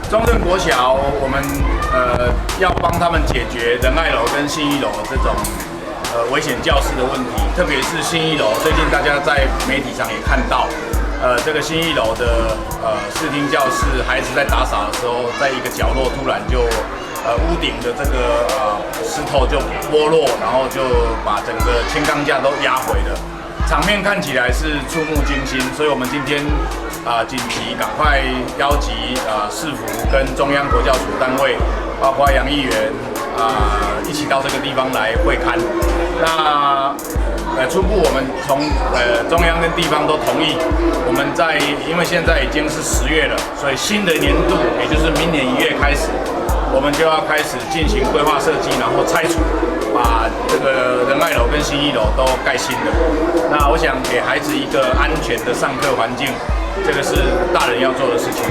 中正国小，我们要帮他们解决仁爱楼跟信义楼这种危险教室的问题，特别是信义楼，最近大家在媒体上也看到，这个信义楼的视听教室，孩子在打扫的时候，在一个角落突然就屋顶的这个石头就剥落，然后就把整个轻钢架都压毁了。场面看起来是触目惊心，所以我们今天紧急赶快邀集市府跟中央国教署单位，包括杨议员一起到这个地方来会勘。那初步我们从中央跟地方都同意，我们因为现在已经是10月了，所以新的年度也就是明年1月开始，我们就要开始进行规划设计，然后拆除，把这个仁爱楼跟信义楼都盖新的。那我想给孩子一个安全的上课环境，这个是大人要做的事情。